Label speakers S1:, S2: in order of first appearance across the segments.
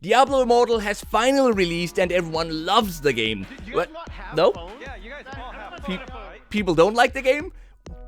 S1: Diablo Immortal has finally released and everyone loves the game.
S2: Do you
S1: What?
S2: not have
S1: No?
S2: phones? Yeah, you guys all have
S1: Pe-
S2: phones, right?
S1: People don't like the game?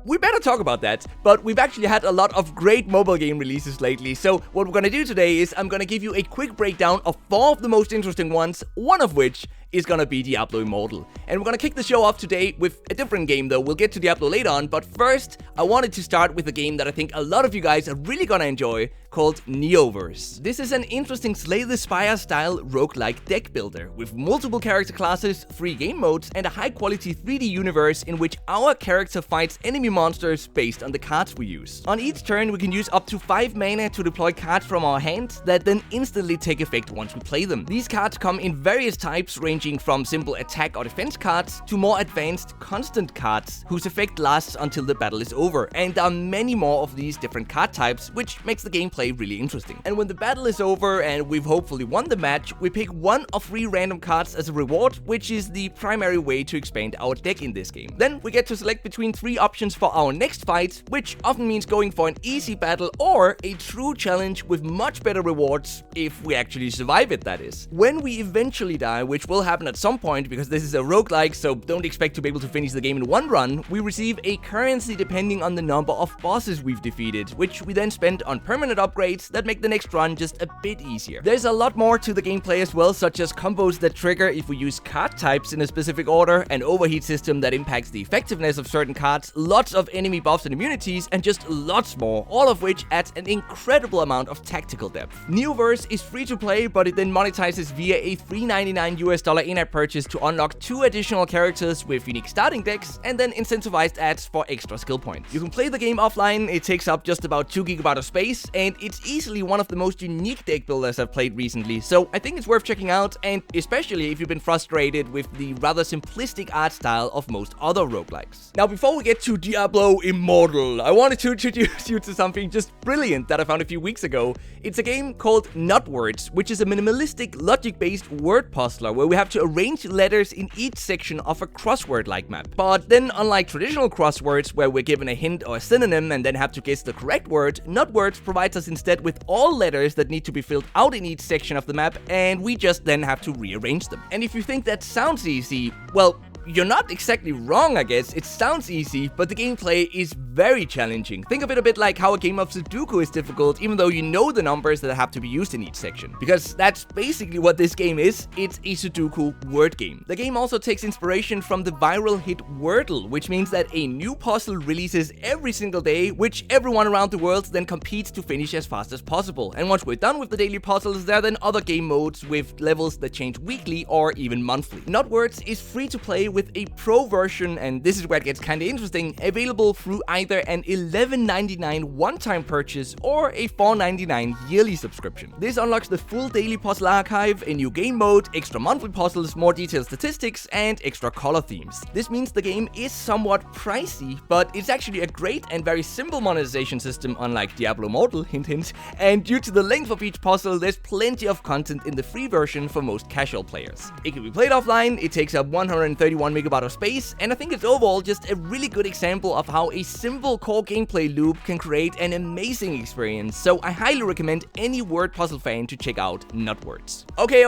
S1: We better talk about that, but we've actually had a lot of great mobile game releases lately, so what we're gonna do today is I'm gonna give you a quick breakdown of 4 of the most interesting ones, one of which is gonna be Diablo Immortal. And we're gonna kick the show off today with a different game though. We'll get to Diablo later on, but first, I wanted to start with a game that I think a lot of you guys are really gonna enjoy, called Neoverse. This is an interesting Slay the Spire style roguelike deck builder, with multiple character classes, 3 game modes, and a high quality 3D universe in which our character fights enemy monsters based on the cards we use. On each turn, we can use up to 5 mana to deploy cards from our hand that then instantly take effect once we play them. These cards come in various types, ranging from simple attack or defense cards to more advanced constant cards whose effect lasts until the battle is over, and there are many more of these different card types, which makes the gameplay really interesting. And when the battle is over and we've hopefully won the match, we pick 1 of 3 random cards as a reward, which is the primary way to expand our deck in this game. Then we get to select between 3 options for our next fight, which often means going for an easy battle or a true challenge with much better rewards if we actually survive it, that is. When we eventually die, which will happen at some point because this is a roguelike, so don't expect to be able to finish the game in one run, we receive a currency depending on the number of bosses we've defeated, which we then spend on permanent upgrades that make the next run just a bit easier. There's a lot more to the gameplay as well, such as combos that trigger if we use card types in a specific order, an overheat system that impacts the effectiveness of certain cards, lots of enemy buffs and immunities, and just lots more, all of which adds an incredible amount of tactical depth. Neoverse is free to play, but it then monetizes via a $3.99 US in-app purchase to unlock 2 additional characters with unique starting decks, and then incentivized ads for extra skill points. You can play the game offline, it takes up just about 2 GB of space, and it's easily one of the most unique deck builders I've played recently, so I think it's worth checking out, and especially if you've been frustrated with the rather simplistic art style of most other roguelikes. Now, before we get to Diablo Immortal, I wanted to introduce you to something just brilliant that I found a few weeks ago. It's a game called Knotwords, which is a minimalistic, logic-based word puzzler where we have to arrange letters in each section of a crossword-like map. But then, unlike traditional crosswords where we're given a hint or a synonym and then have to guess the correct word, Knotwords provides us instead with all letters that need to be filled out in each section of the map, and we just then have to rearrange them. And if you think that sounds easy, well, you're not exactly wrong, I guess. It sounds easy, but the gameplay is very challenging. Think of it a bit like how a game of Sudoku is difficult, even though you know the numbers that have to be used in each section. Because that's basically what this game is. It's a Sudoku word game. The game also takes inspiration from the viral hit Wordle, which means that a new puzzle releases every single day, which everyone around the world then competes to finish as fast as possible. And once we're done with the daily puzzles, there are then other game modes with levels that change weekly or even monthly. Knotwords is free to play with a pro version, and this is where it gets kinda interesting, available through either an $11.99 one-time purchase or a $4.99 yearly subscription. This unlocks the full daily puzzle archive, a new game mode, extra monthly puzzles, more detailed statistics, and extra color themes. This means the game is somewhat pricey, but it's actually a great and very simple monetization system, unlike Diablo Immortal, hint hint, and due to the length of each puzzle, there's plenty of content in the free version for most casual players. It can be played offline, it takes up 131 megabyte of space, and I think it's overall just a really good example of how a simple core gameplay loop can create an amazing experience, so I highly recommend any word puzzle fan to check out Knotwords. Okay,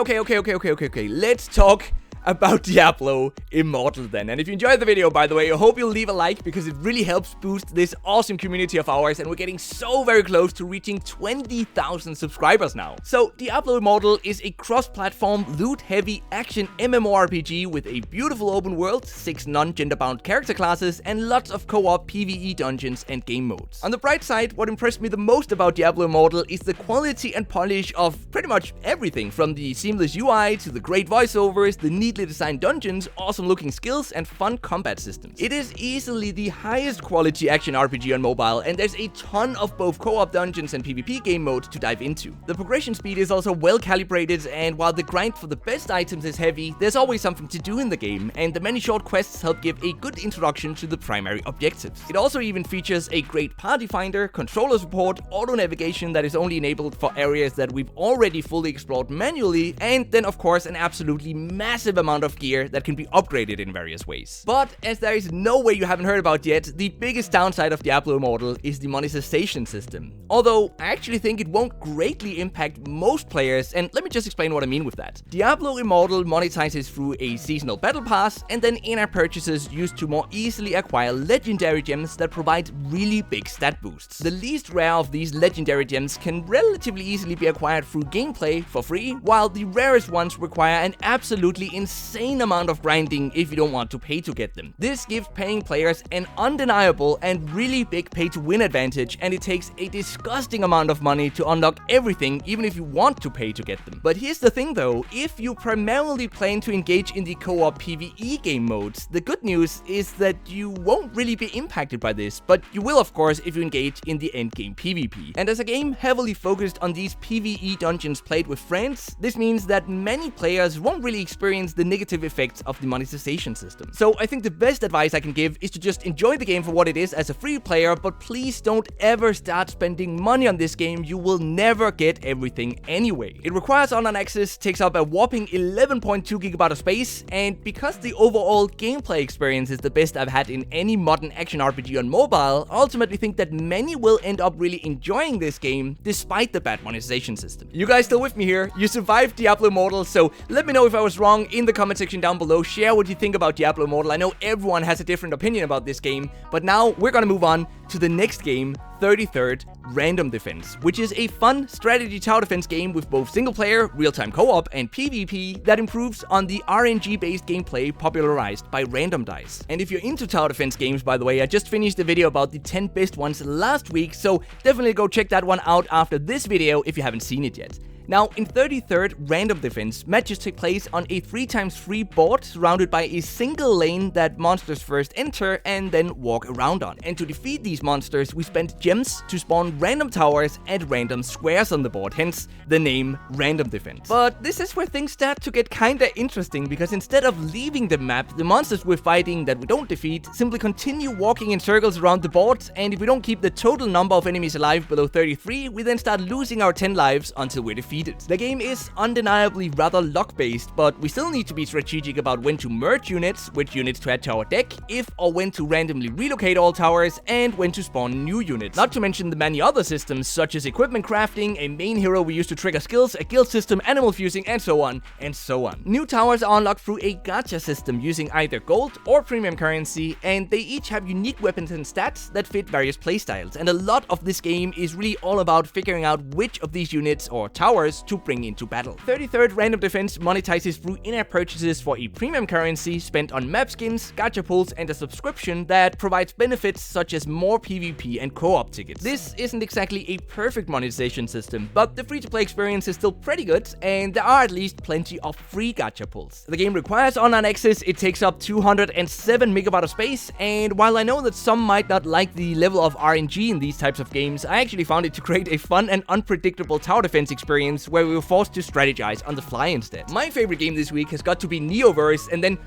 S1: let's talk about Diablo Immortal then. And if you enjoyed the video, by the way, I hope you'll leave a like because it really helps boost this awesome community of ours, and we're getting so very close to reaching 20,000 subscribers now. So Diablo Immortal is a cross-platform, loot-heavy action MMORPG with a beautiful open world, 6 non-gender-bound character classes, and lots of co-op PvE dungeons and game modes. On the bright side, what impressed me the most about Diablo Immortal is the quality and polish of pretty much everything, from the seamless UI to the great voiceovers, the neat designed dungeons, awesome looking skills, and fun combat systems. It is easily the highest quality action RPG on mobile, and there's a ton of both co-op dungeons and PvP game modes to dive into. The progression speed is also well calibrated, and while the grind for the best items is heavy, there's always something to do in the game, and the many short quests help give a good introduction to the primary objectives. It also even features a great party finder, controller support, auto navigation that is only enabled for areas that we've already fully explored manually, and then of course an absolutely massive amount of gear that can be upgraded in various ways. But as there is no way you haven't heard about yet, the biggest downside of Diablo Immortal is the monetization system. Although I actually think it won't greatly impact most players, and let me just explain what I mean with that. Diablo Immortal monetizes through a seasonal battle pass and then in-app purchases used to more easily acquire legendary gems that provide really big stat boosts. The least rare of these legendary gems can relatively easily be acquired through gameplay for free, while the rarest ones require an absolutely insane amount of grinding if you don't want to pay to get them. This gives paying players an undeniable and really big pay-to-win advantage, and it takes a disgusting amount of money to unlock everything, even if you want to pay to get them. But here's the thing though, if you primarily plan to engage in the co-op PvE game modes, the good news is that you won't really be impacted by this, but you will of course if you engage in the endgame PvP. And as a game heavily focused on these PvE dungeons played with friends, this means that many players won't really experience the negative effects of the monetization system. So I think the best advice I can give is to just enjoy the game for what it is as a free player, but please don't ever start spending money on this game. You will never get everything anyway. It requires online access, takes up a whopping 11.2 GB of space, and because the overall gameplay experience is the best I've had in any modern action RPG on mobile, I ultimately think that many will end up really enjoying this game despite the bad monetization system. You guys still with me here? You survived Diablo Immortal, so let me know if I was wrong in the comment section down below. Share what you think about Diablo Immortal. I know everyone has a different opinion about this game, but now we're gonna move on to the next game, 33rd Random Defense, which is a fun strategy tower defense game with both single player, real-time co-op, and PvP that improves on the RNG-based gameplay popularized by Random Dice. And if you're into tower defense games, by the way, I just finished a video about the 10 best ones last week, so definitely go check that one out after this video if you haven't seen it yet. Now, in 33rd Random Defense, matches take place on a 3x3 board surrounded by a single lane that monsters first enter and then walk around on. And to defeat these monsters, we spend gems to spawn random towers and random squares on the board, hence the name Random Defense. But this is where things start to get kinda interesting, because instead of leaving the map, the monsters we're fighting that we don't defeat simply continue walking in circles around the board, and if we don't keep the total number of enemies alive below 33, we then start losing our 10 lives until we're defeated. The game is undeniably rather luck-based, but we still need to be strategic about when to merge units, which units to add to our deck, if or when to randomly relocate all towers, and when to spawn new units. Not to mention the many other systems, such as equipment crafting, a main hero we use to trigger skills, a guild system, animal fusing, and so on, and so on. New towers are unlocked through a gacha system using either gold or premium currency, and they each have unique weapons and stats that fit various playstyles. And a lot of this game is really all about figuring out which of these units or towers to bring into battle. 33rd Random Defense monetizes through in-app purchases for a premium currency spent on map skins, gacha pulls, and a subscription that provides benefits such as more PvP and co-op tickets. This isn't exactly a perfect monetization system, but the free-to-play experience is still pretty good, and there are at least plenty of free gacha pulls. The game requires online access, it takes up 207 MB of space, and while I know that some might not like the level of RNG in these types of games, I actually found it to create a fun and unpredictable tower defense experience where we were forced to strategize on the fly instead. My favorite game this week has got to be Neoverse, and then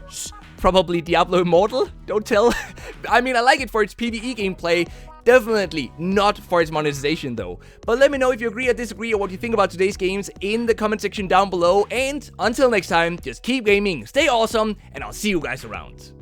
S1: probably Diablo Immortal? Don't tell. I mean, I like it for its PvE gameplay, definitely not for its monetization though. But let me know if you agree or disagree or what you think about today's games in the comment section down below, and until next time, just keep gaming, stay awesome, and I'll see you guys around.